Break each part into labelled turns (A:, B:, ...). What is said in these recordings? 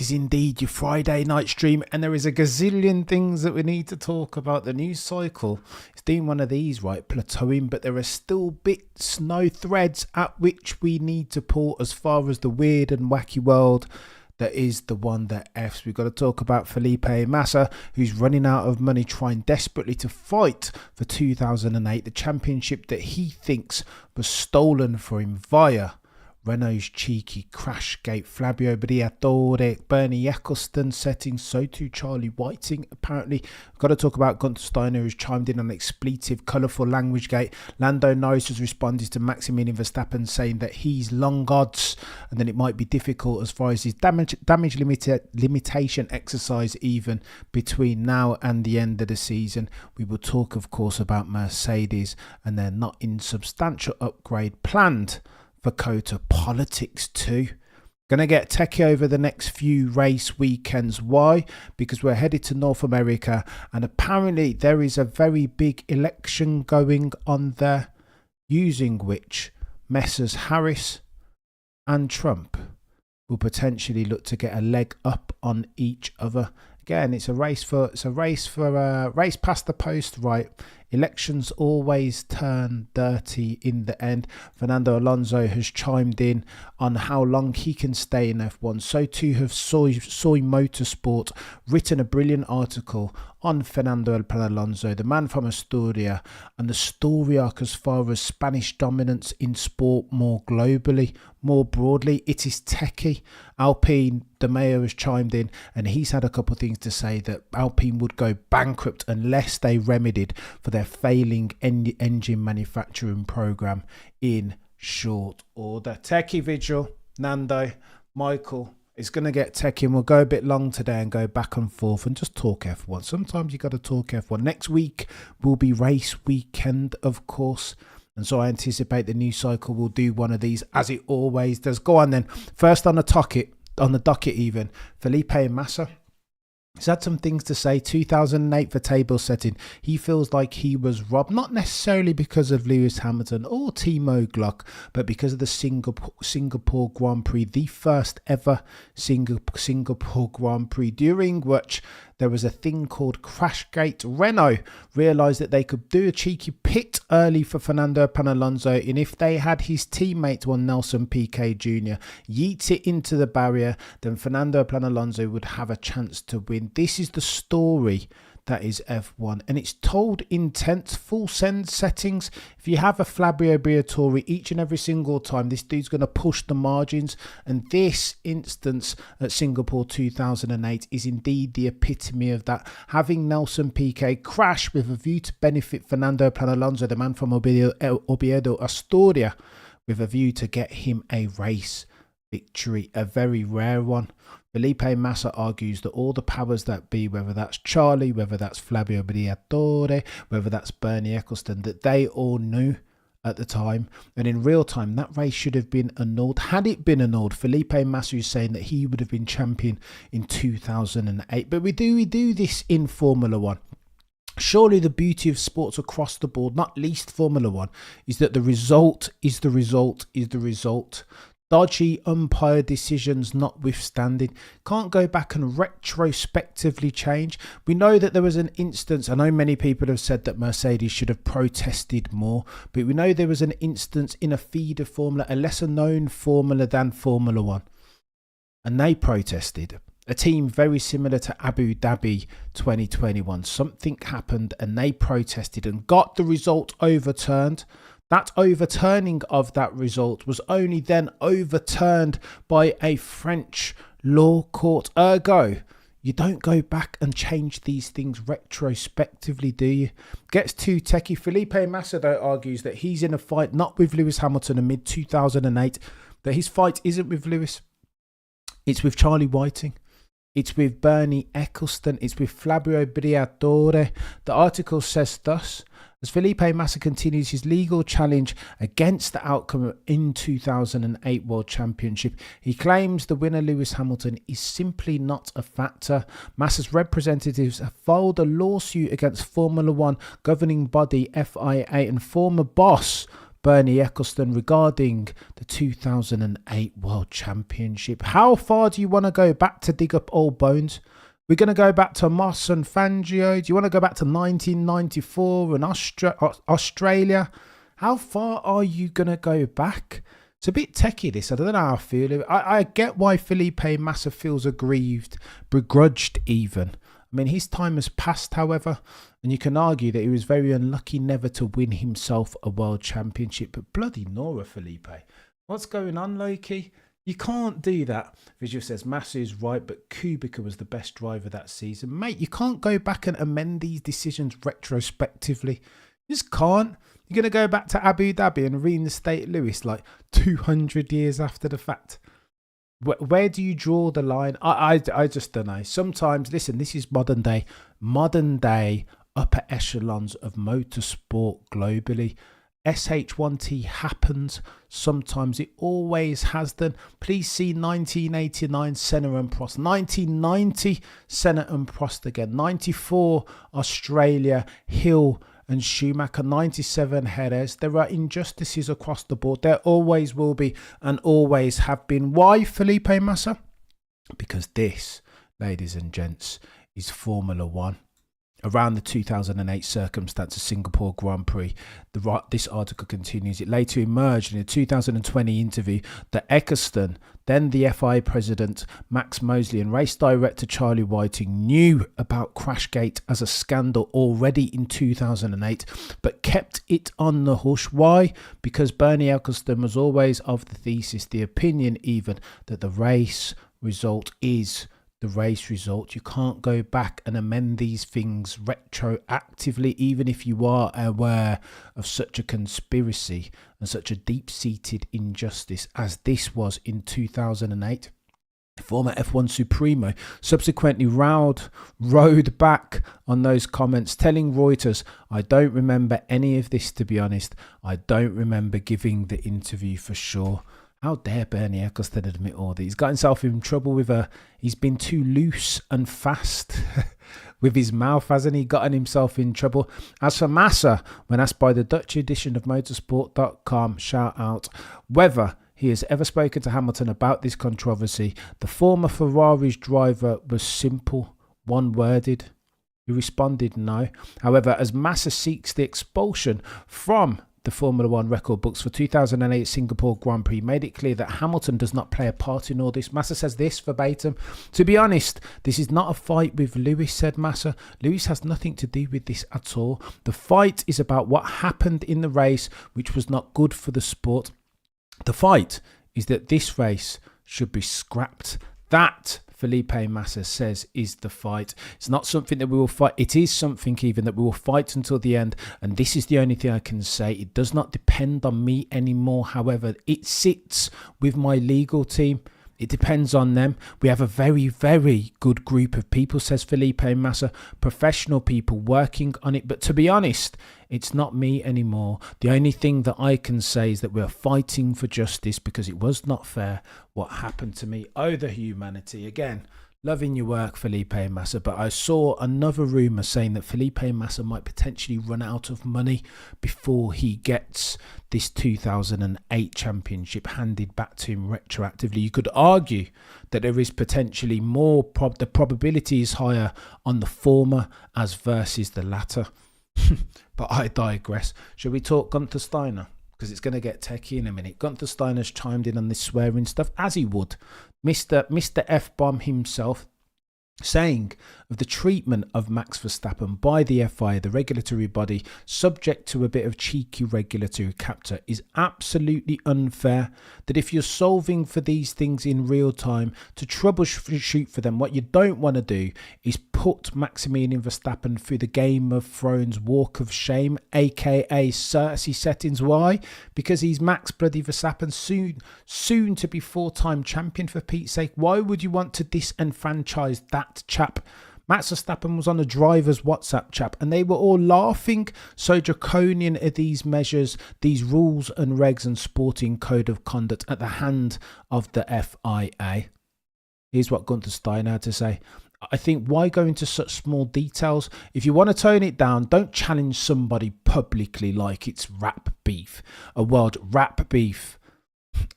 A: It is indeed your Friday night stream, and there is a gazillion things that we need to talk about. The news cycle is doing one of these, right, plateauing, but there are still bits, no threads at which we need to pull as far as the weird and wacky world that is the one that F's. We've got to talk about Felipe Massa, who's running out of money, trying desperately to fight for 2008, the championship that he thinks was stolen from him via Renault's cheeky crash gate. Fabio Briatore, Bernie Ecclestone setting, so too Charlie Whiting. Apparently, we've got to talk about Gunther Steiner, who's chimed in on expletive, colourful language gate. Lando Norris has responded to Maximilian Verstappen, saying that he's long odds and then it might be difficult as far as his damage limitation exercise, even between now and the end of the season. We will talk, of course, about Mercedes and their not insubstantial upgrade planned for COTA politics too. Gonna get techie over the next few race weekends. Why? Because we're headed to North America, and apparently there is a very big election going on there, using which Messrs Harris and Trump will potentially look to get a leg up on each other. Again, it's a race past the post, right? Elections always turn dirty in the end. Fernando Alonso has chimed in on how long he can stay in F1. So too have Soy Motorsport written a brilliant article on Fernando Alonso, the man from Asturias, and the story arc as far as Spanish dominance in sport more globally, more broadly. It is techie. Alpine, the mayor, has chimed in, and he's had a couple of things to say that Alpine would go bankrupt unless they remedied for their failing engine manufacturing program in short order. Techie Vigil, Nando, Michael. It's going to get techie, and we'll go a bit long today and go back and forth and just talk F1. Sometimes you got to talk F1. Next week will be race weekend, of course. And so I anticipate the news cycle will do one of these, as it always does. Go on then. First on the docket even, Felipe Massa. He's had some things to say. 2008 for table setting. He feels like he was robbed, not necessarily because of Lewis Hamilton or Timo Glock, but because of the Singapore Grand Prix, the first ever Singapore Grand Prix, during which there was a thing called Crashgate. Renault realised that they could do a cheeky pit early for Fernando Alonso, and if they had his teammate, one Nelson Piquet Jr., yeet it into the barrier, then Fernando Alonso would have a chance to win. This is the story that is F1, and it's told in tense, full send settings. If you have a Fabio Briatore, each and every single time this dude's going to push the margins, and this instance at Singapore 2008 is indeed the epitome of that. Having Nelson Piquet crash with a view to benefit Fernando Alonso, the man from Oviedo, Asturias, with a view to get him a race victory, a very rare one. Felipe Massa argues that all the powers that be, whether that's Charlie, whether that's Fabio Briatore, whether that's Bernie Ecclestone, that they all knew at the time, and in real time that race should have been annulled. Had it been annulled, Felipe Massa is saying that he would have been champion in 2008. But we do this in Formula One. Surely the beauty of sports across the board, not least Formula One, is that the result is the result is the result. Dodgy umpire decisions notwithstanding, can't go back and retrospectively change. We know that there was an instance, I know many people have said that Mercedes should have protested more, but we know there was an instance in a feeder formula, a lesser known formula than Formula One, and they protested. A team very similar to Abu Dhabi 2021. Something happened and they protested and got the result overturned. That overturning of that result was only then overturned by a French law court. Ergo, you don't go back and change these things retrospectively, do you? Gets too techie. Felipe Massa, though, argues that he's in a fight not with Lewis Hamilton in mid-2008, that his fight isn't with Lewis. It's with Charlie Whiting. It's with Bernie Ecclestone. It's with Fabio Briatore. The article says thus: as Felipe Massa continues his legal challenge against the outcome in 2008 World Championship, he claims the winner Lewis Hamilton is simply not a factor. Massa's representatives have filed a lawsuit against Formula One governing body FIA and former boss Bernie Ecclestone regarding the 2008 World Championship. How far do you want to go back to dig up old bones? We're going to go back to Moss and Fangio. Do you want to go back to 1994 and Australia? How far are you going to go back? It's a bit techie, this. I don't know how I feel. I get why Felipe Massa feels aggrieved, begrudged even. I mean, his time has passed, however, and you can argue that he was very unlucky never to win himself a world championship. But bloody Nora, Felipe. What's going on, Loki? You can't do that. Visual says Massa is right, but Kubica was the best driver that season. Mate, you can't go back and amend these decisions retrospectively. You just can't. You're going to go back to Abu Dhabi and reinstate Lewis like 200 years after the fact. Where do you draw the line? I just don't know. Sometimes, listen, this is modern day upper echelons of motorsport globally. SH1T happens. Sometimes it always has done. Please see 1989 Senna and Prost. 1990 Senna and Prost again. 94 Australia, Hill and Schumacher. 97 Jerez. There are injustices across the board. There always will be and always have been. Why, Felipe Massa? Because this, ladies and gents, is Formula One. Around the 2008 circumstance of Singapore Grand Prix, this article continues. It later emerged in a 2020 interview that Ecclestone, then the FIA president Max Mosley, and race director Charlie Whiting knew about Crashgate as a scandal already in 2008, but kept it on the hush. Why? Because Bernie Ecclestone was always of the thesis, the opinion even, that the race result is the race result. You can't go back and amend these things retroactively, even if you are aware of such a conspiracy and such a deep-seated injustice as this was in 2008. Former F1 Supremo subsequently rode back on those comments, telling Reuters, "I don't remember any of this, to be honest. I don't remember giving the interview for sure." How dare Bernie Ecclestone admit all that? He's got himself in trouble with he's been too loose and fast with his mouth, hasn't he? Gotten himself in trouble. As for Massa, when asked by the Dutch edition of motorsport.com, shout out, whether he has ever spoken to Hamilton about this controversy, the former Ferrari's driver was simple, one-worded. He responded no. However, as Massa seeks the expulsion from the Formula One record books for 2008 Singapore Grand Prix, made it clear that Hamilton does not play a part in all this. Massa says this verbatim: "To be honest, this is not a fight with Lewis," said Massa. "Lewis has nothing to do with this at all. The fight is about what happened in the race, which was not good for the sport. The fight is that this race should be scrapped." That, Felipe Massa says, is the fight. It's not something that we will fight. It is something even that we will fight until the end. And this is the only thing I can say. It does not depend on me anymore. However, it sits with my legal team. It depends on them. We have a very, very good group of people, says Felipe Massa, professional people working on it. But to be honest, it's not me anymore. The only thing that I can say is that we're fighting for justice because it was not fair what happened to me. Oh, the humanity. Again, loving your work, Felipe Massa, but I saw another rumour saying that Felipe Massa might potentially run out of money before he gets this 2008 championship handed back to him retroactively. You could argue that there is potentially more, the probability is higher on the former as versus the latter. But I digress. Shall we talk Gunther Steiner? Because it's going to get techie in a minute. Gunther Steiner's chimed in on this swearing stuff, as he would. Mr. F-Bomb himself, saying of the treatment of Max Verstappen by the FIA, the regulatory body, subject to a bit of cheeky regulatory capture, is absolutely unfair. That if you're solving for these things in real time, to troubleshoot for them, what you don't want to do is put Maximilian Verstappen through the Game of Thrones walk of shame, aka Cersei settings. Why? Because he's Max bloody Verstappen, soon to be four-time champion, for Pete's sake. Why would you want to disenfranchise that chap? Max Verstappen was on a driver's WhatsApp chat and they were all laughing. So draconian are these measures, these rules and regs and sporting code of conduct at the hand of the FIA. Here's what Gunther Steiner had to say. I think why go into such small details? If you want to tone it down, don't challenge somebody publicly like it's rap beef. A world rap beef.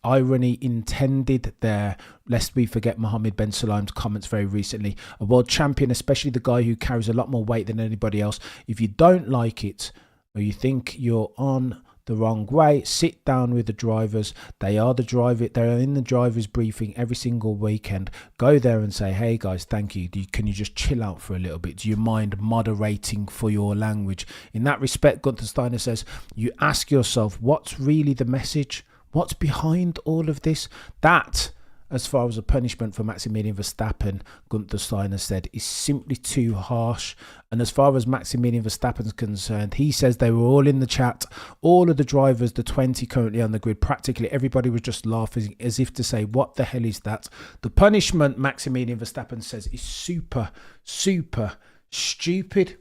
A: Irony intended there, lest we forget Mohammed Ben Sulayem's comments very recently. A world champion, especially the guy who carries a lot more weight than anybody else. If you don't like it or you think you're on the wrong way, sit down with the drivers. They are in the drivers briefing every single weekend. Go there and say, hey guys, thank you. Can you just chill out for a little bit? Do you mind moderating for your language? In that respect, Gunther Steiner says, you ask yourself, what's really the message? What's behind all of this? That, as far as a punishment for Maximilian Verstappen, Gunther Steiner said, is simply too harsh. And as far as Maximilian Verstappen is concerned, he says they were all in the chat. All of the drivers, the 20 currently on the grid, practically everybody was just laughing as if to say, what the hell is that? The punishment, Maximilian Verstappen says, is super, super stupid.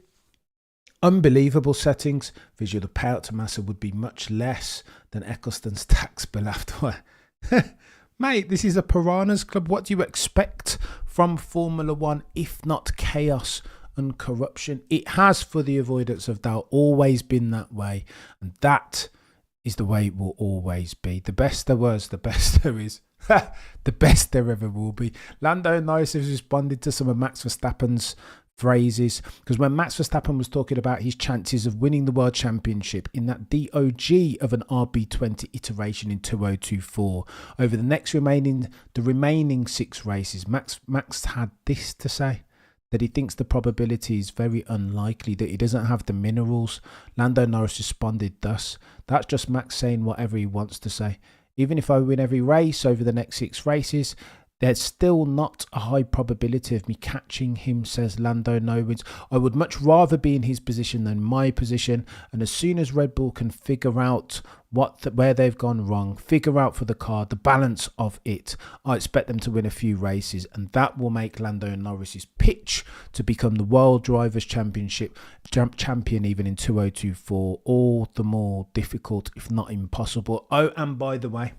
A: Unbelievable settings. Visually, the payout to Massa would be much less than Eccleston's tax bill afterward. Mate, this is a piranhas club. What do you expect from Formula One if not chaos and corruption? It has, for the avoidance of doubt, always been that way. And that is the way it will always be. The best there was, the best there is. The best there ever will be. Lando Norris has responded to some of Max Verstappen's phrases, because when Max Verstappen was talking about his chances of winning the World Championship in that DOG of an RB20 iteration in 2024 over the remaining 6 races, Max had this to say, that he thinks the probability is very unlikely, that he doesn't have the minerals. Lando Norris responded thus, that's just Max saying whatever he wants to say. Even if I win every race over the next 6 races, there's still not a high probability of me catching him, says Lando Norris. I would much rather be in his position than my position. And as soon as Red Bull can figure out where they've gone wrong, figure out for the car the balance of it, I expect them to win a few races. And that will make Lando Norris's pitch to become the World Drivers' Championship champion even in 2024 all the more difficult, if not impossible. Oh, and by the way,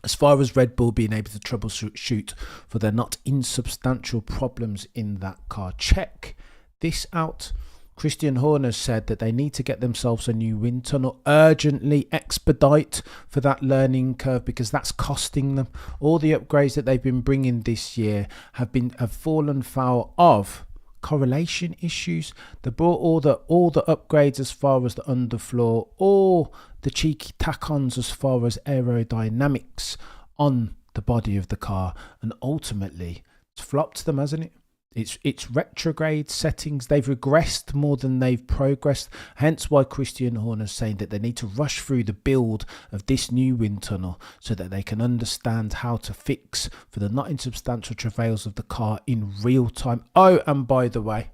A: as far as Red Bull being able to troubleshoot for their not insubstantial problems in that car, check this out. Christian Horner said that they need to get themselves a new wind tunnel, urgently expedite for that learning curve, because that's costing them. All the upgrades that they've been bringing this year have fallen foul of correlation issues. They brought all the upgrades as far as the underfloor, all the cheeky tack-ons as far as aerodynamics on the body of the car, and ultimately it's flopped them, hasn't it? It's retrograde settings. They've regressed more than they've progressed. Hence why Christian Horner is saying that they need to rush through the build of this new wind tunnel so that they can understand how to fix for the not insubstantial travails of the car in real time. Oh, and by the way,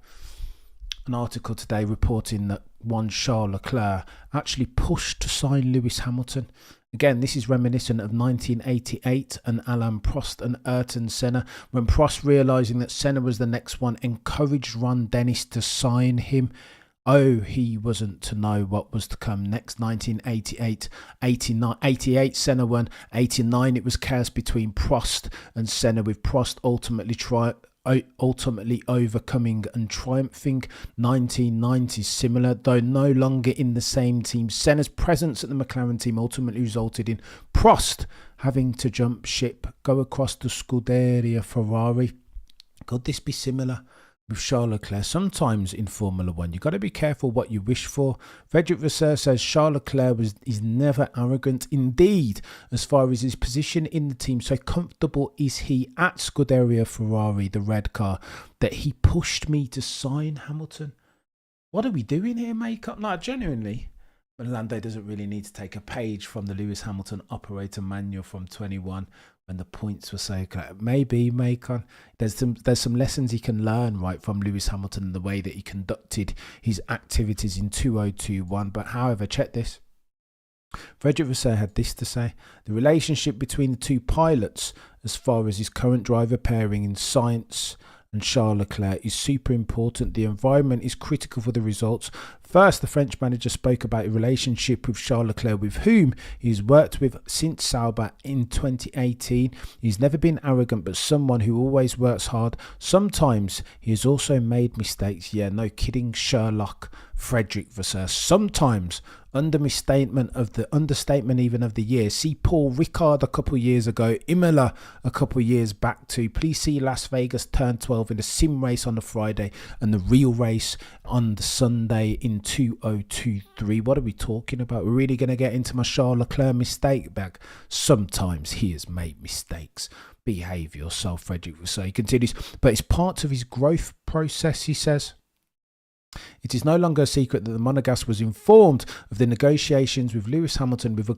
A: an article today reporting that one Charles Leclerc actually pushed to sign Lewis Hamilton. Again, this is reminiscent of 1988 and Alain Prost and Ayrton Senna, when Prost, realising that Senna was the next one, encouraged Ron Dennis to sign him. Oh, he wasn't to know what was to come next. 1988, 89, 88 Senna won. 89 it was chaos between Prost and Senna, with Prost ultimately overcoming and triumphing. 1990 similar, though no longer in the same team. Senna's presence at the McLaren team ultimately resulted in Prost having to jump ship, go across to Scuderia Ferrari. Could this be similar with Charles Leclerc? Sometimes in Formula One, you've got to be careful what you wish for. Frederick Vasseur says Charles Leclerc is never arrogant. Indeed, as far as his position in the team, so comfortable is he at Scuderia Ferrari, the red car, that he pushed me to sign Hamilton. What are we doing here, makeup? No, genuinely, Lando doesn't really need to take a page from the Lewis Hamilton operator manual from 21 when the points were so clear. Maybe Macon, there's some lessons he can learn right from Lewis Hamilton and the way that he conducted his activities in 2021. But however, check this. Frederick Vasseur had this to say: the relationship between the two pilots as far as his current driver pairing in science and Charles Leclerc is super important. The environment is critical for the results. First, the French manager spoke about a relationship with Charles Leclerc, with whom he's worked with since Sauber in 2018. He's never been arrogant, but someone who always works hard. Sometimes he has also made mistakes. Yeah, no kidding, Sherlock Frederick Vasseur. Sometimes understatement even of the year. See Paul Ricard a couple years ago, Imola a couple years back too. Please see Las Vegas turn 12 in the sim race on the Friday and the real race on the Sunday in 2023. What are we talking about? We're really going to get into my Charles Leclerc mistake bag. Sometimes he has made mistakes. Behave yourself, Frederick Vasseur. He continues, but it's part of his growth process, he says. It is no longer a secret that the Monegasque was informed of the negotiations with Lewis Hamilton, with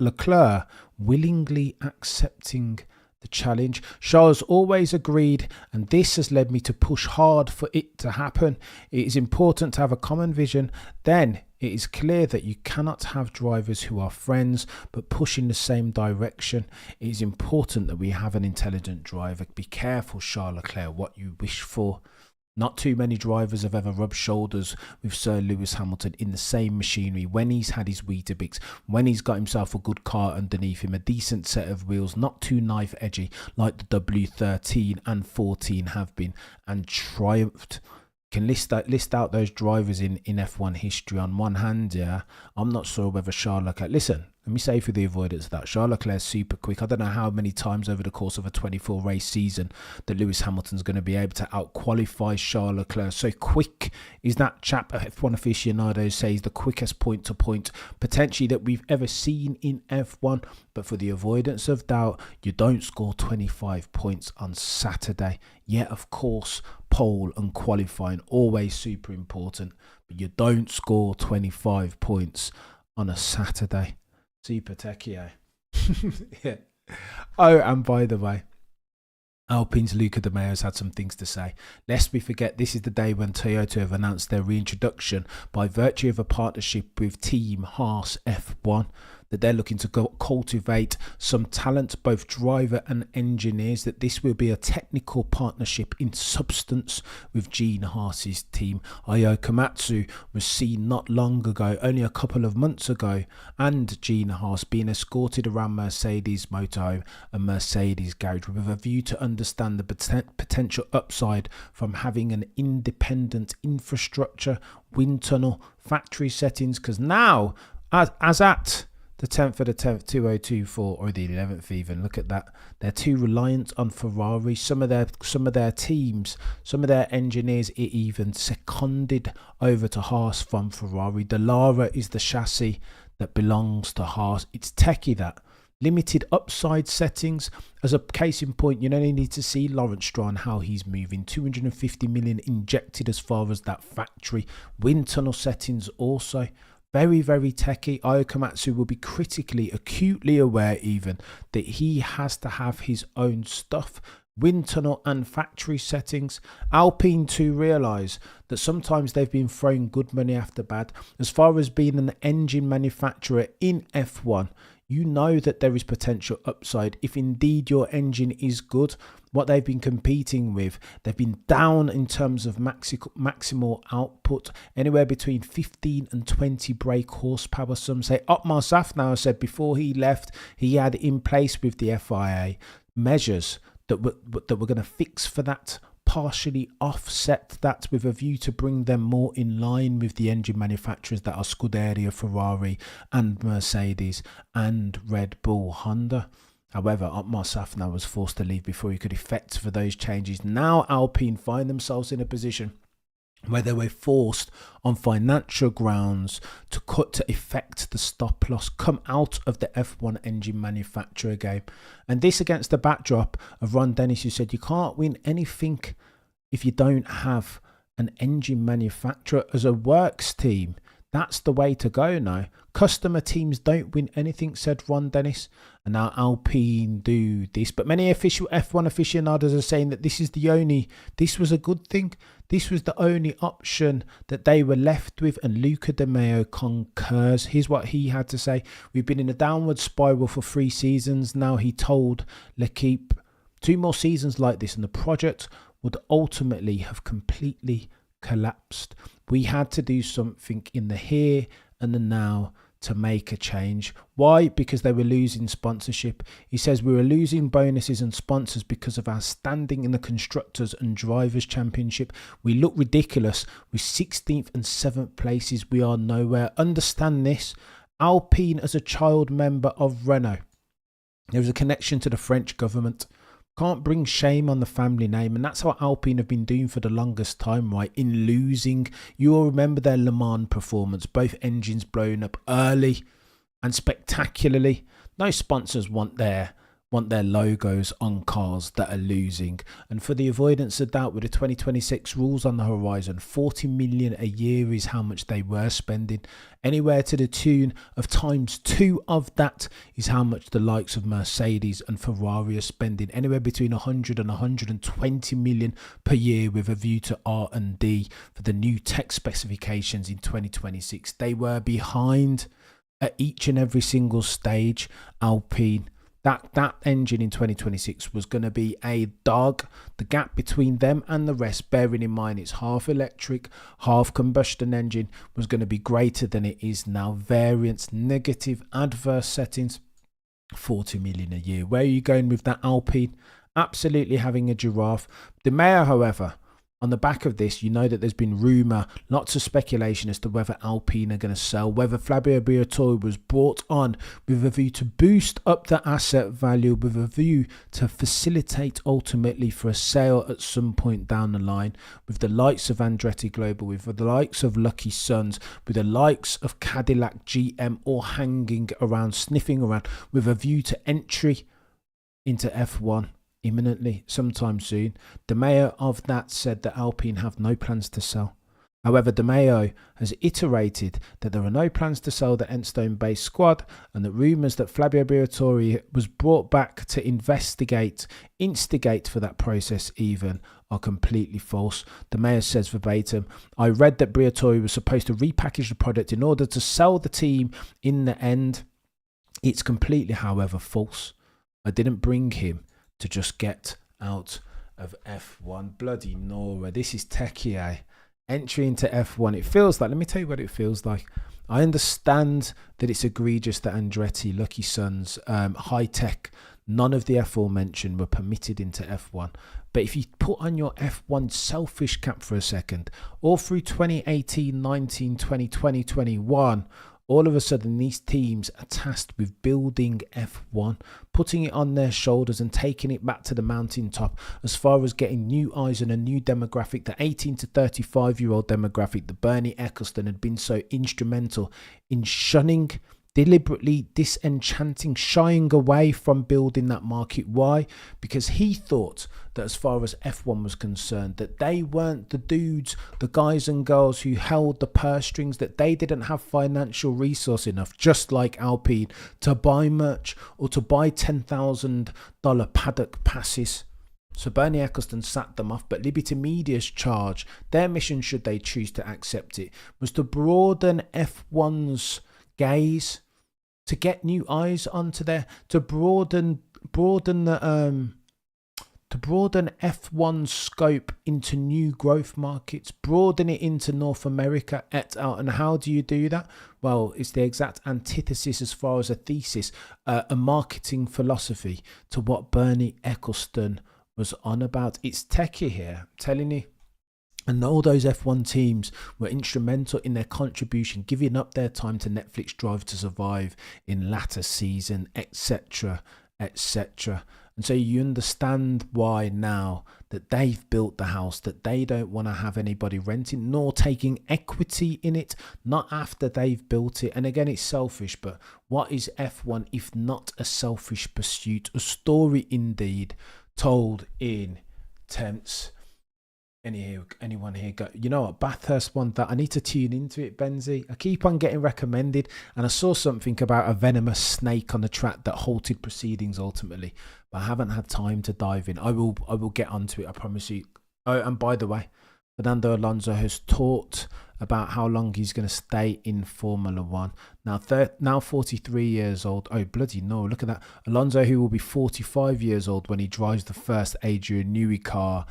A: Leclerc willingly accepting the challenge. Charles always agreed, and this has led me to push hard for it to happen. It is important to have a common vision. Then it is clear that you cannot have drivers who are friends but push in the same direction. It is important that we have an intelligent driver. Be careful, Charles Leclerc, what you wish for. Not too many drivers have ever rubbed shoulders with Sir Lewis Hamilton in the same machinery when he's had his Weetabix, when he's got himself a good car underneath him, a decent set of wheels, not too knife edgy like the W13 and 14 have been, and triumphed. Can list out those drivers in F1 history on one hand. Yeah, I'm not sure whether Charles Leclerc, listen, let me say for the avoidance of that, Charles Leclerc's super quick. I don't know how many times over the course of a 24 race season that Lewis Hamilton's going to be able to out-qualify Charles Leclerc. So quick is that chap, F1 aficionados say he's the quickest point-to-point potentially that we've ever seen in F1. But for the avoidance of doubt, you don't score 25 points on Saturday. Yeah, of course, pole and qualifying, always super important. But you don't score 25 points on a Saturday. Super techie, yeah. Oh, and by the way, Alpine's Luca De Meo has had some things to say. Lest we forget, this is the day when Toyota have announced their reintroduction by virtue of a partnership with Team Haas F1, that they're looking to cultivate some talent, both driver and engineers, that this will be a technical partnership in substance with Gene Haas's team. Ayo Komatsu was seen not long ago, only a couple of months ago, and Gene Haas being escorted around Mercedes motorhome and Mercedes garage with a view to understand the potential upside from having an independent infrastructure, wind tunnel, factory settings, because now, as at the 10th of the 10th, 2024, or the 11th even, look at that. They're too reliant on Ferrari. Some of their teams, some of their engineers are even seconded over to Haas from Ferrari. The Lara is the chassis that belongs to Haas. It's techie, that. Limited upside settings. As a case in point, you only need to see Lawrence Stroll and how he's moving. 250 million injected as far as that factory. Wind tunnel settings also. Very, very techie. Ayo Komatsu will be acutely aware even that he has to have his own stuff. Wind tunnel and factory settings. Alpine too realise that sometimes they've been throwing good money after bad. As far as being an engine manufacturer in F1, you know that there is potential upside if indeed your engine is good. What they've been competing with, they've been down in terms of maximal output, anywhere between 15 and 20 brake horsepower. Some say Otmar Safnauer said before he left, he had in place with the FIA measures that were going to fix for that, partially offset that, with a view to bring them more in line with the engine manufacturers that are Scuderia, Ferrari and Mercedes and Red Bull Honda. However, Otmar Safnauer was forced to leave before he could effect for those changes. Now Alpine find themselves in a position where they were forced on financial grounds to effect the stop loss, come out of the F1 engine manufacturer game. And this against the backdrop of Ron Dennis, who said you can't win anything if you don't have an engine manufacturer as a works team. That's the way to go now. Customer teams don't win anything, said Ron Dennis. And now Alpine do this. But many official F1 aficionados are saying that this was a good thing. This was the only option that they were left with. And Luca De Meo concurs. Here's what he had to say. We've been in a downward spiral for 3 seasons. Now he told L'Equipe 2 more seasons like this and the project would ultimately have completely collapsed. We had to do something in the here and the now to make a change. Why? Because they were losing sponsorship. He says we were losing bonuses and sponsors because of our standing in the Constructors and Drivers' Championship. We look ridiculous with 16th and 7th places. We are nowhere. Understand this. Alpine as a child member of Renault. There was a connection to the French government. Can't bring shame on the family name, and that's how Alpine have been doing for the longest time, right? In losing. You all remember their Le Mans performance, both engines blown up early and spectacularly. No sponsors want their logos on cars that are losing. And for the avoidance of doubt, with the 2026 rules on the horizon, 40 million a year is how much they were spending. Anywhere to the tune of ×2 of that is how much the likes of Mercedes and Ferrari are spending. Anywhere between 100 and 120 million per year, with a view to R&D for the new tech specifications in 2026. They were behind at each and every single stage. Alpine, that engine in 2026 was going to be a dog. The gap between them and the rest, bearing in mind it's half electric, half combustion engine, was going to be greater than it is now. Variance, negative, adverse settings, 40 million a year. Where are you going with that, Alpine? Absolutely having a giraffe. The mayor, however, on the back of this, you know that there's been rumour, lots of speculation as to whether Alpine are going to sell, whether Fabio Briatore was brought on with a view to boost up the asset value, with a view to facilitate ultimately for a sale at some point down the line, with the likes of Andretti Global, with the likes of Lucky Sons, with the likes of Cadillac, GM, all hanging around, sniffing around, with a view to entry into F1 imminently, sometime soon. The mayor of that said that Alpine have no plans to sell. However, the mayor has iterated that there are no plans to sell the Enstone-based squad, and that rumours that Fabio Briatore was brought back to instigate for that process even, are completely false. The mayor says verbatim, "I read that Briatore was supposed to repackage the product in order to sell the team in the end. It's completely, however, false. I didn't bring him to just get out of F1. Bloody Nora, this is techie, eh? Entry into F1, it feels like, let me tell you what it feels like. I understand that it's egregious that Andretti, Lucky Sons, High Tech, none of the aforementioned were permitted into F1. But if you put on your F1 selfish cap for a second, all through 2018, 19, 20, 20, 21, all of a sudden, these teams are tasked with building F1, putting it on their shoulders and taking it back to the mountaintop as far as getting new eyes and a new demographic, the 18 to 35-year-old demographic that Bernie Ecclestone had been so instrumental in shunning, deliberately disenchanting, shying away from building that market. Why? Because he thought that as far as F1 was concerned, that they weren't the dudes, the guys and girls who held the purse strings, that they didn't have financial resource enough, just like Alpine, to buy merch or to buy $10,000 paddock passes. So Bernie Ecclestone sat them off, but Liberty Media's charge, their mission, should they choose to accept it, was to broaden F1's gaze, to get new eyes onto there, to broaden F1's scope into new growth markets, broaden it into North America et al. And how do you do that? Well, it's the exact antithesis as far as a thesis, a marketing philosophy to what Bernie Ecclestone was on about. It's techie here, I'm telling you. And all those F1 teams were instrumental in their contribution, giving up their time to Netflix Drive to Survive in latter season, etc., etc. And so you understand why now that they've built the house, that they don't want to have anybody renting nor taking equity in it, not after they've built it. And again, it's selfish, but what is F1 if not a selfish pursuit? A story indeed, told in tense. Anyone here go, you know what, Bathurst one that I need to tune into it, Benzie. I keep on getting recommended, and I saw something about a venomous snake on the track that halted proceedings ultimately, but I haven't had time to dive in. I will get onto it, I promise you. Oh, and by the way, Fernando Alonso has talked about how long he's going to stay in Formula One. Now 43 years old. Oh, bloody no, look at that. Alonso, who will be 45 years old when he drives the first Adrian Newey car.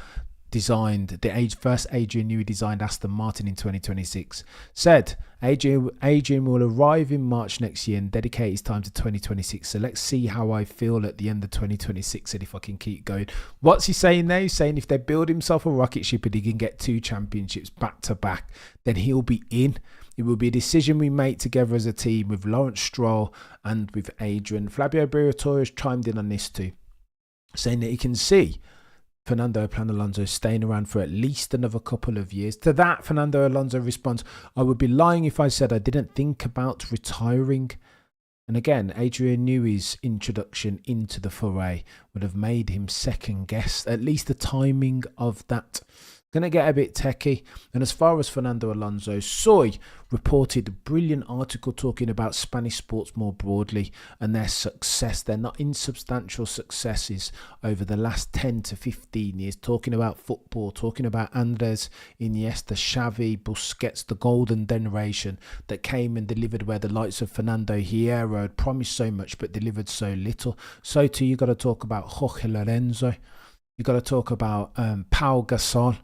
A: designed, first Adrian Newey designed Aston Martin in 2026, said Adrian will arrive in March next year and dedicate his time to 2026. So let's see how I feel at the end of 2026 and if I can keep going. What's he saying there? He's saying if they build himself a rocket ship and he can get 2 championships back to back, then he'll be in. It will be a decision we make together as a team with Lawrence Stroll and with Adrian. Fabio Briatore chimed in on this too, saying that he can see Fernando Alonso staying around for at least another couple of years. To that, Fernando Alonso responds, I would be lying if I said I didn't think about retiring. And again, Adrian Newey's introduction into the foray would have made him second guess at least the timing of that. Going to get a bit techie. And as far as Fernando Alonso, Soy reported a brilliant article talking about Spanish sports more broadly and their success, their not insubstantial successes over the last 10 to 15 years, talking about football, talking about Andres Iniesta, Xavi, Busquets, the golden generation that came and delivered where the likes of Fernando Hierro had promised so much but delivered so little. So too, you got to talk about Jorge Lorenzo. You got to talk about Pau Gasol.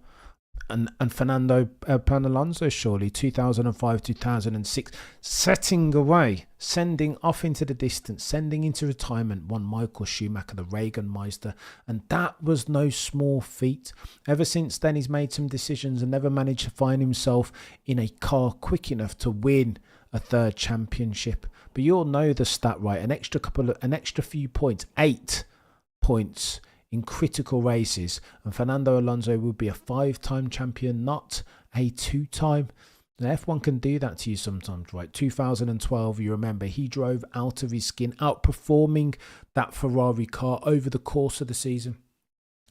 A: And Fernando Alonso, surely, 2005, 2006, setting away, sending off into the distance, sending into retirement one Michael Schumacher, the Regenmeister. And that was no small feat. Ever since then, he's made some decisions and never managed to find himself in a car quick enough to win a 3rd championship. But you all know the stat, right? An extra few points, 8 points in critical races, and Fernando Alonso will be a 5-time champion, not a 2-time. Now, F1 can do that to you sometimes, right? 2012, you remember, he drove out of his skin, outperforming that Ferrari car over the course of the season.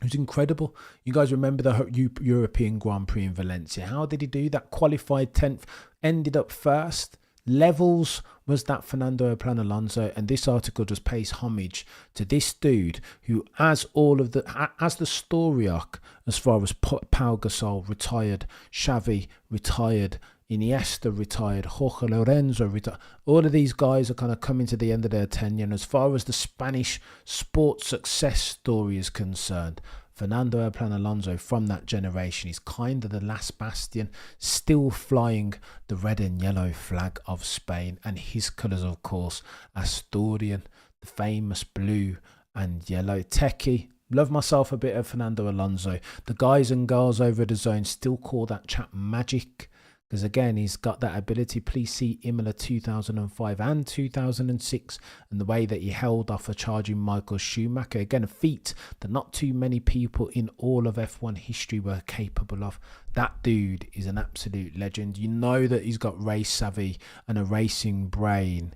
A: It was incredible. You guys remember the European Grand Prix in Valencia? How did he do that? Qualified 10th, ended up 1st. Levels was that Fernando Alonso, and this article just pays homage to this dude who, as the story arc, as far as Pau Gasol retired, Xavi retired, Iniesta retired, Jorge Lorenzo retired. All of these guys are kind of coming to the end of their tenure, and as far as the Spanish sports success story is concerned, Fernando Alonso from that generation is kind of the last bastion, still flying the red and yellow flag of Spain, and his colours, of course, Asturian, the famous blue and yellow. Techie, love myself a bit of Fernando Alonso. The guys and girls over the zone still call that chap magic, because again, he's got that ability. Please see Imola 2005 and 2006 and the way that he held off a charging Michael Schumacher. Again, a feat that not too many people in all of F1 history were capable of. That dude is an absolute legend. You know that he's got race savvy and a racing brain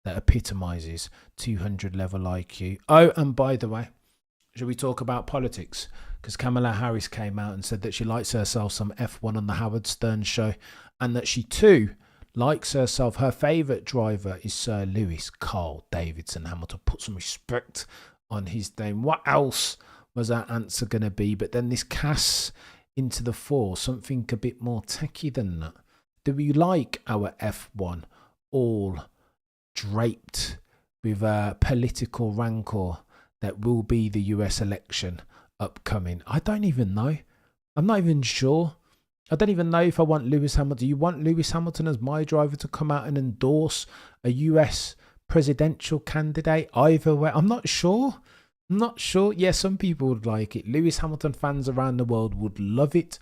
A: that epitomizes 200 level IQ. Oh, and by the way, should we talk about politics? Because Kamala Harris came out and said that she likes herself some F1 on the Howard Stern show, and that she too likes herself. Her favourite driver is Sir Lewis Carl Davidson Hamilton. Put some respect on his name. What else was our answer going to be? But then this casts into the fore something a bit more techie than that. Do we like our F1 all draped with a political rancor that will be the US election upcoming? I don't even know. I'm not even sure. I don't even know if I want Lewis Hamilton. Do you want Lewis Hamilton as my driver to come out and endorse a US presidential candidate either way? I'm not sure. Yeah, some people would like it. Lewis Hamilton fans around the world would love it.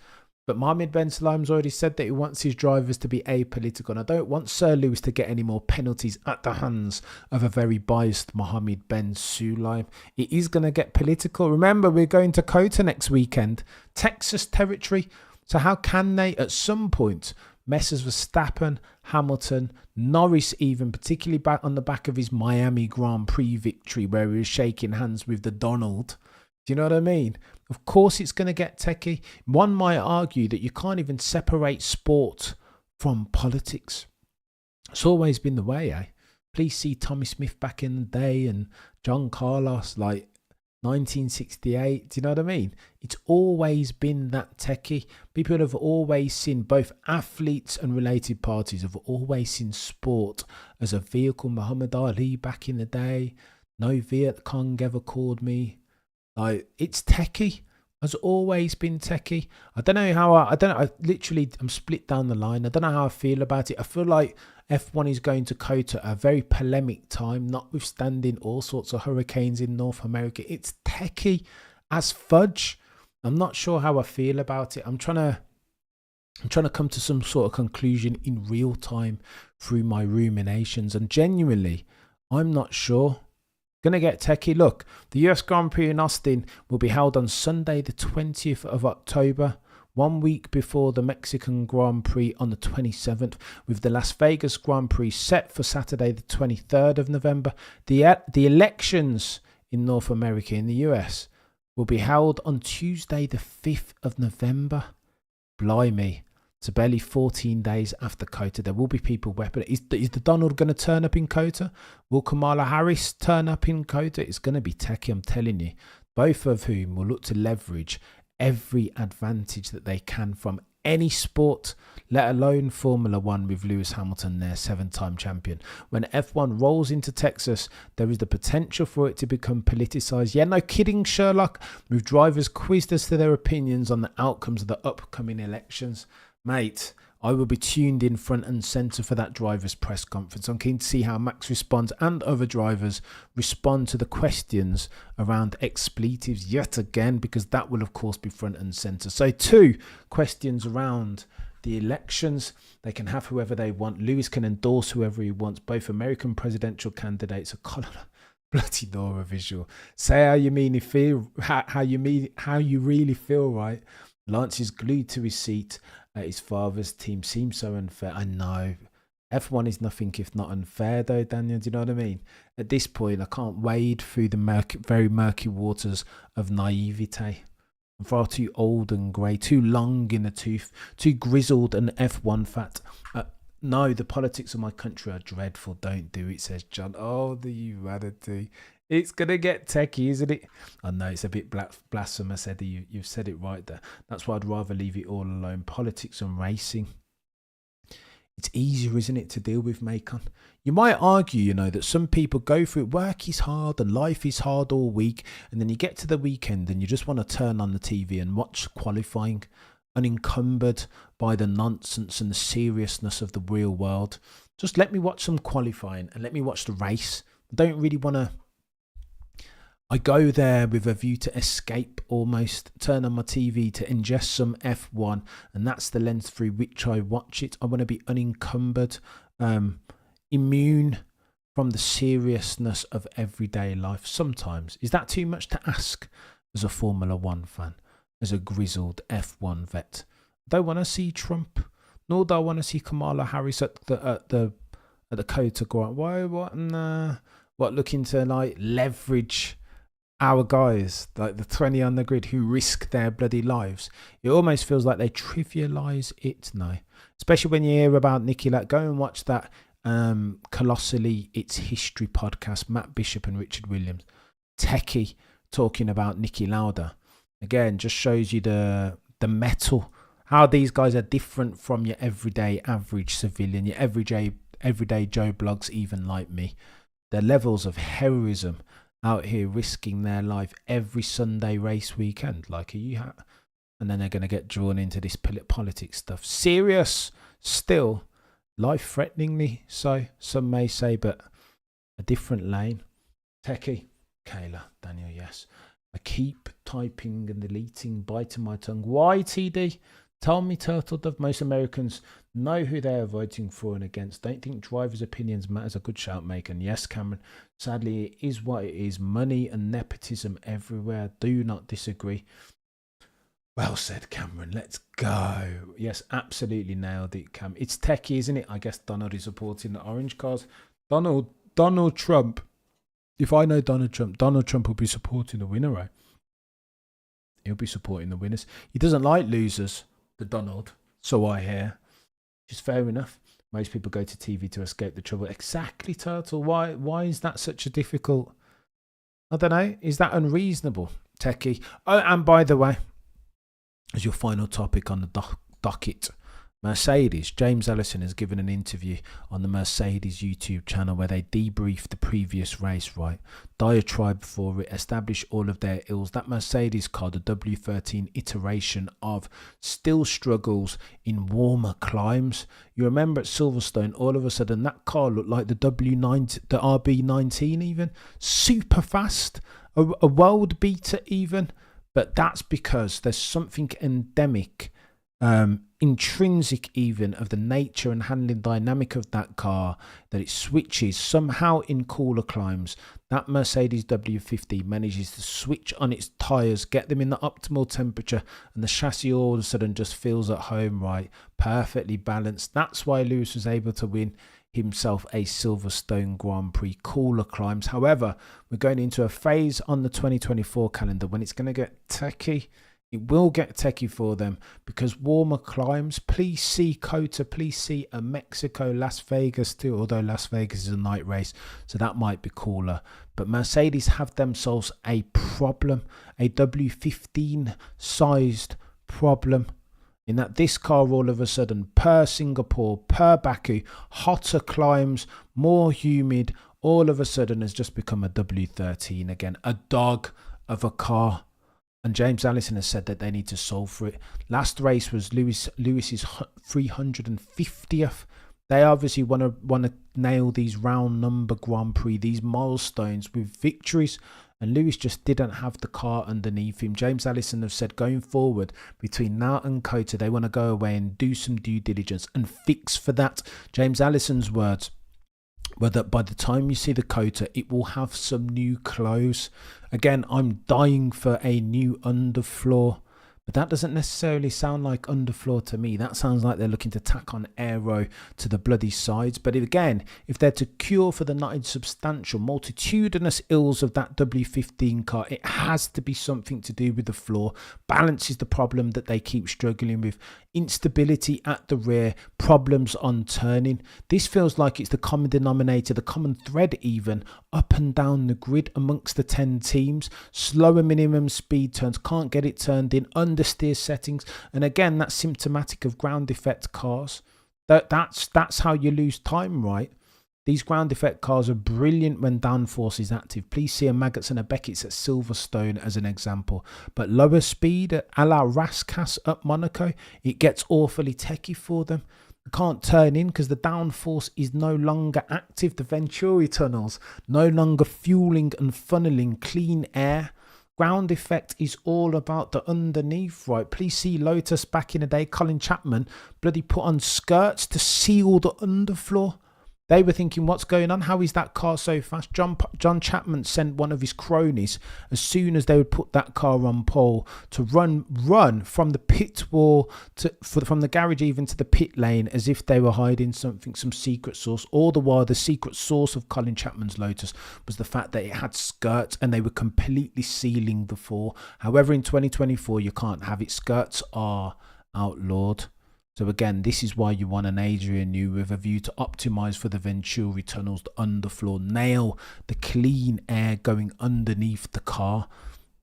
A: But Mohammed Ben Sulayem's already said that he wants his drivers to be apolitical. And I don't want Sir Lewis to get any more penalties at the hands of a very biased Mohammed Ben Sulayem. It is going to get political. Remember, we're going to COTA next weekend, Texas territory. So how can they, at some point, messes Verstappen, Hamilton, Norris even, particularly back on the back of his Miami Grand Prix victory where he was shaking hands with the Donald. Do you know what I mean? Of course it's going to get techie. One might argue that you can't even separate sport from politics. It's always been the way, eh? Please see Tommy Smith back in the day and John Carlos, like 1968. Do you know what I mean? It's always been that techie. People have always seen, both athletes and related parties have always seen sport as a vehicle. Muhammad Ali back in the day. No Viet Cong ever called me. Like, it's techie. has always been techie. I don't know how I'm split down the line. I don't know how I feel about it. I feel like F1 is going to COTA at a very polemic time, notwithstanding all sorts of hurricanes in North America. It's techie as fudge. I'm not sure how I feel about it. I'm trying to come to some sort of conclusion in real time through my ruminations, and genuinely, I'm not sure. Gonna get techie. Look, the US Grand Prix in Austin will be held on Sunday the 20th of October, 1 week before the Mexican Grand Prix on the 27th, with the Las Vegas Grand Prix set for Saturday the 23rd of November. The elections in North America, in the US, will be held on Tuesday the 5th of November. Blimey. So barely 14 days after COTA, there will be people weapon. Is the Donald going to turn up in COTA? Will Kamala Harris turn up in COTA? It's going to be techie, I'm telling you. Both of whom will look to leverage every advantage that they can from any sport, let alone Formula One with Lewis Hamilton, their 7-time champion. When F1 rolls into Texas, there is the potential for it to become politicised. Yeah, no kidding, Sherlock. With drivers quizzed as to their opinions on the outcomes of the upcoming elections. Mate, I will be tuned in front and centre for that driver's press conference. I'm keen to see how Max responds and other drivers respond to the questions around expletives yet again, because that will of course be front and centre. So 2 questions around the elections. They can have whoever they want. Lewis can endorse whoever he wants. Both American presidential candidates are bloody Nora visual. Say how you mean you feel, how you really feel, right? Lance is glued to his seat. His father's team seems so unfair. I know. F1 is nothing if not unfair, though, Daniel. Do you know what I mean? At this point, I can't wade through the very murky waters of naivete. I'm far too old and grey, too long in the tooth, too grizzled and F1 fat. No, the politics of my country are dreadful. Don't do it, says John. Oh, the humanity. It's going to get techie, isn't it? I know it's a bit blasphemous, Eddie. You've said it right there. That's why I'd rather leave it all alone. Politics and racing. It's easier, isn't it, to deal with, Macon? You might argue, that some people go through it. Work is hard and life is hard all week. And then you get to the weekend and you just want to turn on the TV and watch qualifying, unencumbered by the nonsense and the seriousness of the real world. Just let me watch some qualifying and let me watch the race. I don't really want to. I go there with a view to escape almost, turn on my TV to ingest some F1, and that's the lens through which I watch it. I want to be unencumbered, immune from the seriousness of everyday life sometimes. Is that too much to ask as a Formula One fan, as a grizzled F1 vet? I don't want to see Trump, nor do I want to see Kamala Harris at the COTA Grand. Why? What looking to leverage our guys, like the 20 on the grid who risk their bloody lives? It almost feels like they trivialise it now. Especially when you hear about Nicky Lauda. Go and watch that Colossally It's History podcast, Matt Bishop and Richard Williams. Techie talking about Nicky Lauda. Again, just shows you the metal, how these guys are different from your everyday average civilian, your everyday Joe Blogs, even like me. The levels of heroism out here risking their life every Sunday race weekend. And then they're going to get drawn into this politics stuff. Serious still, life-threateningly so, some may say, but a different lane. Techie, Kayla, Daniel, yes. I keep typing and deleting, biting my tongue. Why, TD? Tell me, Turtle Dove. Most Americans know who they are voting for and against. Don't think drivers' opinions matters. A good shout, maker. And yes, Cameron, sadly, it is what it is. Money and nepotism everywhere. Do not disagree. Well said, Cameron. Let's go. Yes, absolutely nailed it, Cam. It's techie, isn't it? I guess Donald is supporting the orange cars. Donald Trump. If I know Donald Trump will be supporting the winner, right? He'll be supporting the winners. He doesn't like losers, the Donald. So I hear. Which is fair enough. Most people go to TV to escape the trouble. Exactly, Turtle. Why is that such a difficult? I don't know. Is that unreasonable, techie? Oh, and by the way, as your final topic on the docket Mercedes, James Ellison has given an interview on the Mercedes YouTube channel where they debrief the previous race, right? Diatribe for it, establish all of their ills. That Mercedes car, the W13 iteration of, still struggles in warmer climes. You remember at Silverstone, all of a sudden that car looked like the W9, the RB19 even. Super fast, a world beater even. But that's because there's something endemic, intrinsic even, of the nature and handling dynamic of that car, that it switches somehow in cooler climes. That Mercedes W50 manages to switch on its tyres, get them in the optimal temperature, and the chassis all of a sudden just feels at home, right? Perfectly balanced. That's why Lewis was able to win himself a Silverstone Grand Prix, cooler climes. However, we're going into a phase on the 2024 calendar when it's going to get techie. It will get techie for them because warmer climes. Please see COTA, please see a Mexico, Las Vegas too, although Las Vegas is a night race, so that might be cooler. But Mercedes have themselves a problem, a W15 sized problem, in that this car all of a sudden, per Singapore, per Baku, hotter climes, more humid, all of a sudden has just become a W13 again, a dog of a car. And James Allison has said that they need to solve for it. Last race was Lewis's 350th. They obviously want to nail these round number Grand Prix, these milestones with victories. And Lewis just didn't have the car underneath him. James Allison have said going forward, between now and COTA, they want to go away and do some due diligence and fix for that. James Allison's words were that by the time you see the COTA, it will have some new clothes. Again, I'm dying for a new underfloor, but that doesn't necessarily sound like underfloor to me. That sounds like they're looking to tack on aero to the bloody sides. But again, if they're to cure for the not insubstantial, multitudinous ills of that W15 car, it has to be something to do with the floor. Balance is the problem that they keep struggling with. Instability at the rear, problems on turning. This feels like it's the common denominator, the common thread even, up and down the grid amongst the 10 teams. Slower minimum speed turns, can't get it turned in, understeer settings. And again, that's symptomatic of ground effect cars. That's how you lose time, right? These ground effect cars are brilliant when downforce is active. Please see a Maggots and a Beckett's at Silverstone as an example. But lower speed, a la Rascas up Monaco, it gets awfully techie for them. They can't turn in because the downforce is no longer active. The Venturi tunnels no longer fueling and funneling clean air. Ground effect is all about the underneath, right? Please see Lotus back in the day. Colin Chapman bloody put on skirts to seal the underfloor. They were thinking, what's going on? How is that car so fast? John Chapman sent one of his cronies as soon as they would put that car on pole to run from the pit wall from the garage even to the pit lane, as if they were hiding something, some secret source. All the while, the secret source of Colin Chapman's Lotus was the fact that it had skirts and they were completely sealing the floor. However, in 2024, you can't have it. Skirts are outlawed. So again, this is why you want an Adrian Newey with a view to optimise for the Venturi tunnels, the underfloor, nail the clean air going underneath the car,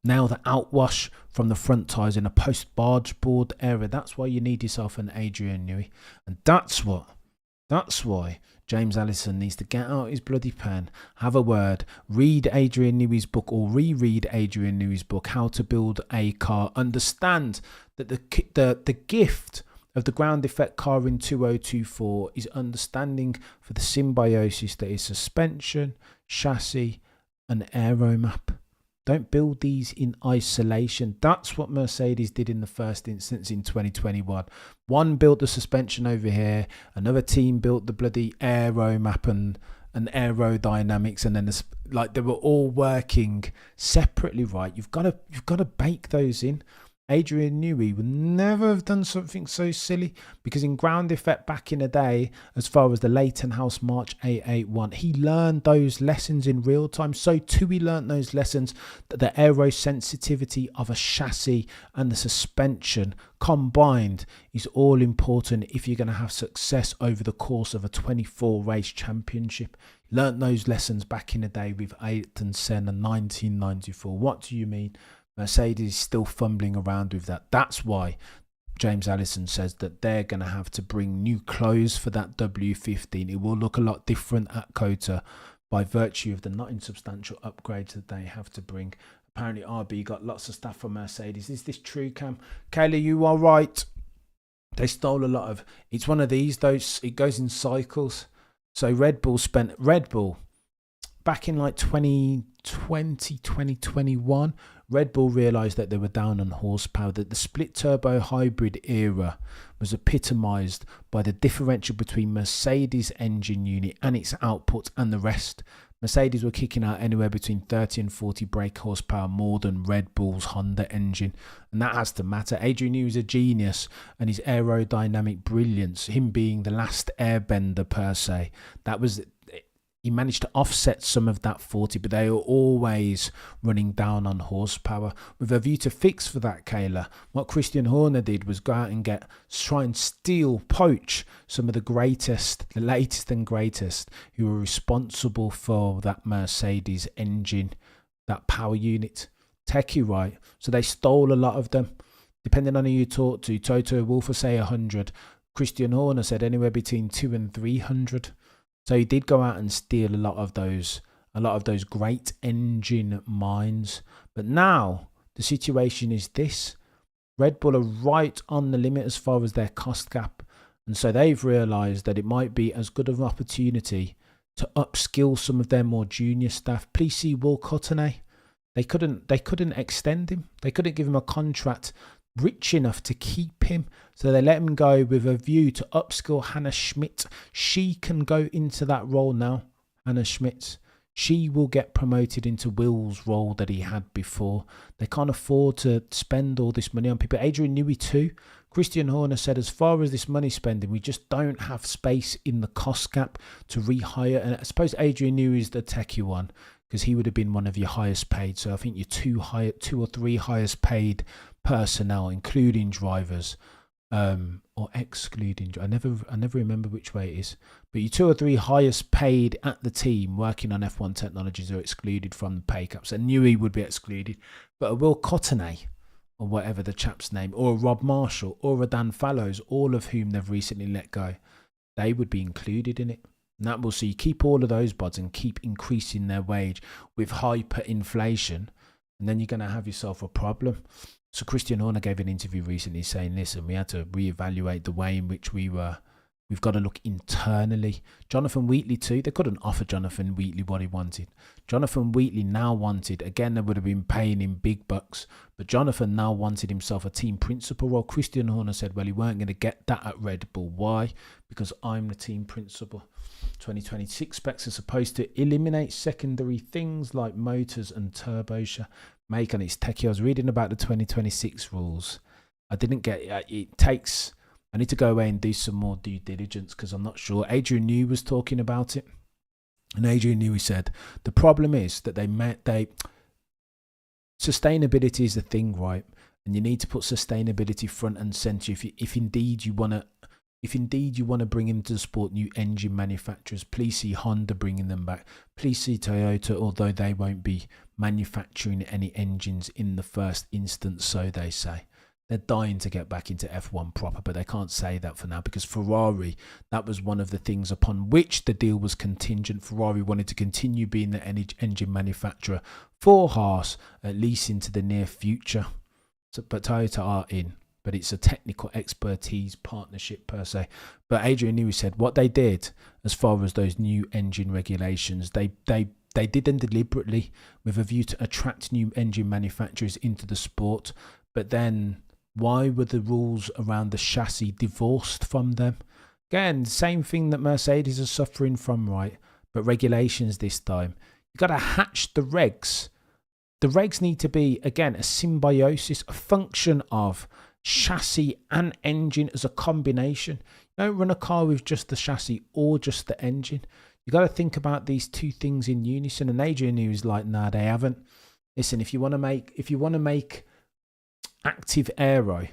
A: nail the outwash from the front tyres in a post-barge board area. That's why you need yourself an Adrian Newey. And that's why James Allison needs to get out his bloody pen, have a word, read Adrian Newey's book or reread Adrian Newey's book, How to Build a Car, understand that the gift of the ground effect car in 2024 is understanding for the symbiosis that is suspension, chassis and aero map. Don't build these in isolation. That's what Mercedes did in the first instance in 2021. One built the suspension over here, another team built the bloody aero map and aerodynamics, and then they were all working separately, right? You've got to bake those in. Adrian Newey would never have done something so silly, because in ground effect back in the day, as far as the Leighton House March 881, he learned those lessons in real time. So too, he learned those lessons that the aero sensitivity of a chassis and the suspension combined is all important if you're going to have success over the course of a 24 race championship. Learned those lessons back in the day with Ayrton Senna 1994. What do you mean? Mercedes is still fumbling around with that. That's why James Allison says that they're going to have to bring new clothes for that W15. It will look a lot different at COTA by virtue of the not insubstantial upgrades that they have to bring. Apparently RB got lots of stuff from Mercedes. Is this true, Cam? Kayla, you are right. They stole a lot of... It's one of these, those. It goes in cycles. So Red Bull, back in like 2020, 2021, Red Bull realised that they were down on horsepower, that the split turbo hybrid era was epitomised by the differential between Mercedes engine unit and its output and the rest. Mercedes were kicking out anywhere between 30 and 40 brake horsepower more than Red Bull's Honda engine, and that has to matter. Adrian Newey is a genius, and his aerodynamic brilliance, him being the last airbender per se, that was... He managed to offset some of that 40, but they were always running down on horsepower. With a view to fix for that, Kayla, what Christian Horner did was go out and try and poach some of the latest and greatest, who were responsible for that Mercedes engine, that power unit. Techie, right? So they stole a lot of them. Depending on who you talk to, Toto Wolff will say 100. Christian Horner said anywhere between 200 and 300. So he did go out and steal a lot of those great engine minds. But now the situation is this: Red Bull are right on the limit as far as their cost gap, and so they've realised that it might be as good of an opportunity to upskill some of their more junior staff. Please see Will Courtenay. They couldn't extend him. They couldn't give him a contract rich enough to keep him, so they let him go with a view to upskill Hannah Schmidt. She can go into that role now. Hannah Schmidt, she will get promoted into Will's role that he had before. They can't afford to spend all this money on people. Adrian Newey too. Christian Horner said, as far as this money spending, we just don't have space in the cost gap to rehire. And I suppose Adrian Newey is the techie one, because he would have been one of your highest paid. So I think your two or three highest paid personnel, including drivers, or excluding. I never remember which way it is. But your two or three highest paid at the team working on F1 technologies are excluded from the pay caps. And Newey would be excluded, but a Will Courtenay, or whatever the chap's name, or a Rob Marshall, or a Dan Fallows, all of whom they've recently let go, they would be included in it. And that will see you keep all of those bods and keep increasing their wage with hyperinflation, and then you're going to have yourself a problem. So Christian Horner gave an interview recently saying, listen, we had to reevaluate the way in which we've got to look internally. Jonathan Wheatley too, they couldn't offer Jonathan Wheatley what he wanted. Jonathan Wheatley now wanted, again, they would have been paying him big bucks, but Jonathan now wanted himself a team principal role. Christian Horner said, well, he weren't going to get that at Red Bull. Why? Because I'm the team principal. 2026 specs are supposed to eliminate secondary things like motors and turbos. Make on its techie. I was reading about the 2026 rules. I didn't get it. Takes... I need to go away and do some more due diligence because I'm not sure. Adrian Newey was talking about it, and Adrian Newey said the problem is that sustainability is the thing, right? And you need to put sustainability front and center if indeed you want to bring into the sport new engine manufacturers. Please see Honda bringing them back. Please see Toyota, although they won't be manufacturing any engines in the first instance, so they say. They're dying to get back into F1 proper, but they can't say that for now because Ferrari, that was one of the things upon which the deal was contingent. Ferrari wanted to continue being the engine manufacturer for Haas, at least into the near future. So, but Toyota are in, but it's a technical expertise partnership per se. But Adrian Newey said what they did as far as those new engine regulations, they did them deliberately with a view to attract new engine manufacturers into the sport, but then why were the rules around the chassis divorced from them? Again, same thing that Mercedes are suffering from, right? But regulations this time. You've got to hatch the regs. The regs need to be, again, a symbiosis, a function of chassis and engine as a combination. You don't run a car with just the chassis or just the engine. You've got to think about these two things in unison. And Adrian Newey is like, nah, they haven't. Listen, if you want to make active aero,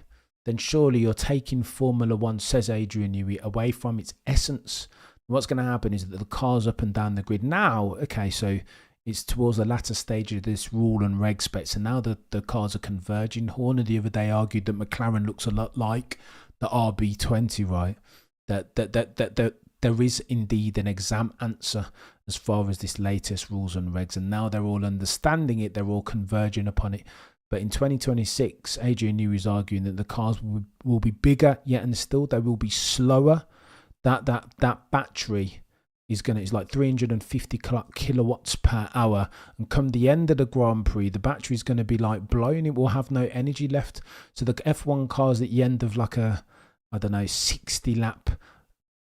A: then surely you're taking Formula One, says Adrian Newey, away from its essence. What's going to happen is that the cars up and down the grid now, okay, so it's towards the latter stage of this rule and reg specs, and now the cars are converging. Horner the other day argued that McLaren looks a lot like the RB20, right? That there is indeed an exam answer as far as this latest rules and regs, and now they're all understanding it, they're all converging upon it. But in 2026, Adrian Newey is arguing that the cars will be bigger, yet and still they will be slower. That battery is like 350 kilowatts per hour, and come the end of the Grand Prix, the battery is going to be like blown. It will have no energy left. So the F1 cars at the end of like a, I don't know, 60 lap,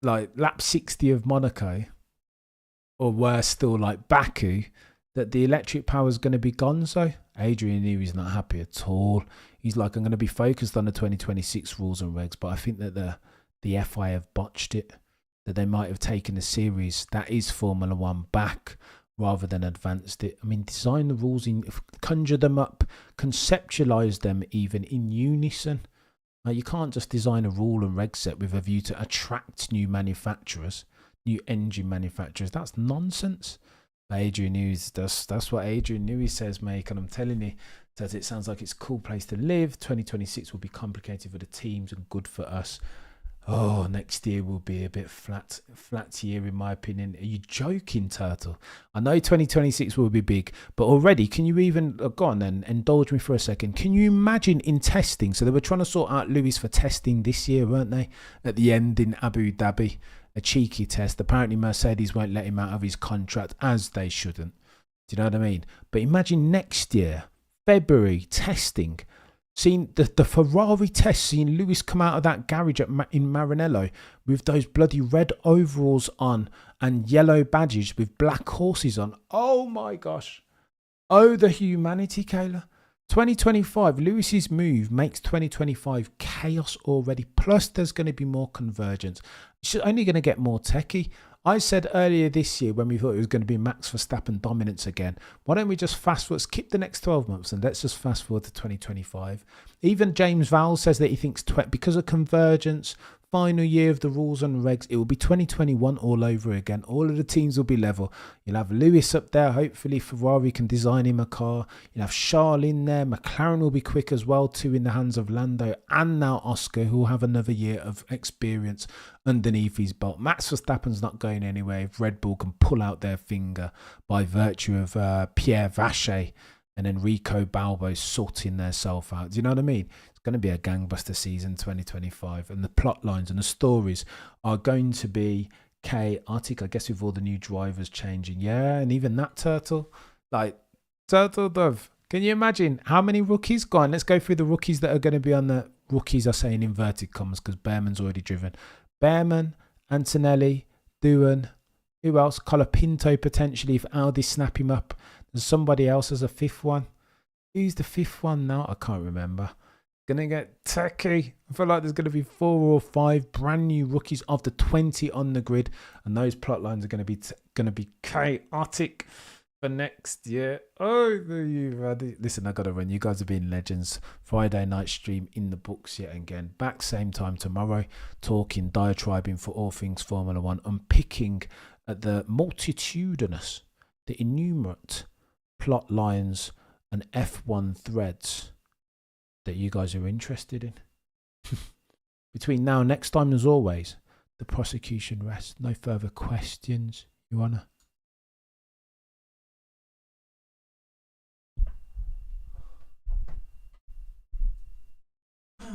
A: like lap 60 of Monaco, or worse still like Baku, that the electric power is going to be gone. So Adrian Newey's not happy at all. He's like, I'm going to be focused on the 2026 rules and regs, but I think that the FI have botched it, that they might have taken a series that is Formula One back rather than advanced it. I mean, design the rules, conjure them up, conceptualize them even in unison. Like, you can't just design a rule and reg set with a view to attract new manufacturers, new engine manufacturers. That's nonsense. But Adrian Newey, that's what Adrian Newey says, mate. And I'm telling you that it sounds like it's a cool place to live. 2026 will be complicated for the teams and good for us. Oh, next year will be a bit flat year in my opinion. Are you joking, Turtle? I know 2026 will be big, but already, can you even, go on then, indulge me for a second. Can you imagine in testing? So they were trying to sort out Lewis for testing this year, weren't they? At the end in Abu Dhabi, a cheeky test. Apparently Mercedes won't let him out of his contract, as they shouldn't. Do you know what I mean? But imagine next year, February, testing. Seeing the Ferrari test, seeing Lewis come out of that garage in Maranello with those bloody red overalls on and yellow badges with black horses on. Oh my gosh. Oh, the humanity, Kayla. 2025, Lewis's move makes 2025 chaos already. Plus, there's going to be more convergence. It's only going to get more techie. I said earlier this year when we thought it was going to be Max Verstappen dominance again, why don't we just fast forward, skip the next 12 months and let's just fast forward to 2025. Even James Vowles says that he thinks because of convergence, final year of the rules and regs, it will be 2021 all over again. All of the teams will be level. You'll have Lewis up there. Hopefully Ferrari can design him a car. You'll have Charles in there. McLaren will be quick as well too, in the hands of Lando and now Oscar, who will have another year of experience underneath his belt. Max Verstappen's not going anywhere if Red Bull can pull out their finger by virtue of Pierre Vacher and Enrico Balbo sorting their self out. Do you know what I mean? It's going to be a gangbuster season 2025, and the plot lines and the stories are going to be chaotic, I guess, with all the new drivers changing. Yeah, and even that Turtle, like Turtle Dove. Can you imagine how many rookies? Go on, let's go through the rookies that are going to be on the rookies. I say in inverted commas because Behrman's already driven. Behrman, Antonelli, Doohan, who else? Colapinto potentially if Audi snap him up. There's somebody else as a fifth one. Who's the fifth one now? I can't remember. Gonna get techie. I feel like there's gonna be 4 or 5 brand new rookies of the 20 on the grid, and those plot lines are gonna be chaotic for next year. Oh, listen, I gotta run. You guys have been legends. Friday night stream in the books yet again. Back same time tomorrow, talking, diatribing for all things Formula One, unpicking at the multitudinous, the innumerate plot lines and F1 threads that you guys are interested in. Between now and next time, as always, the prosecution rests. No further questions, Your Honour.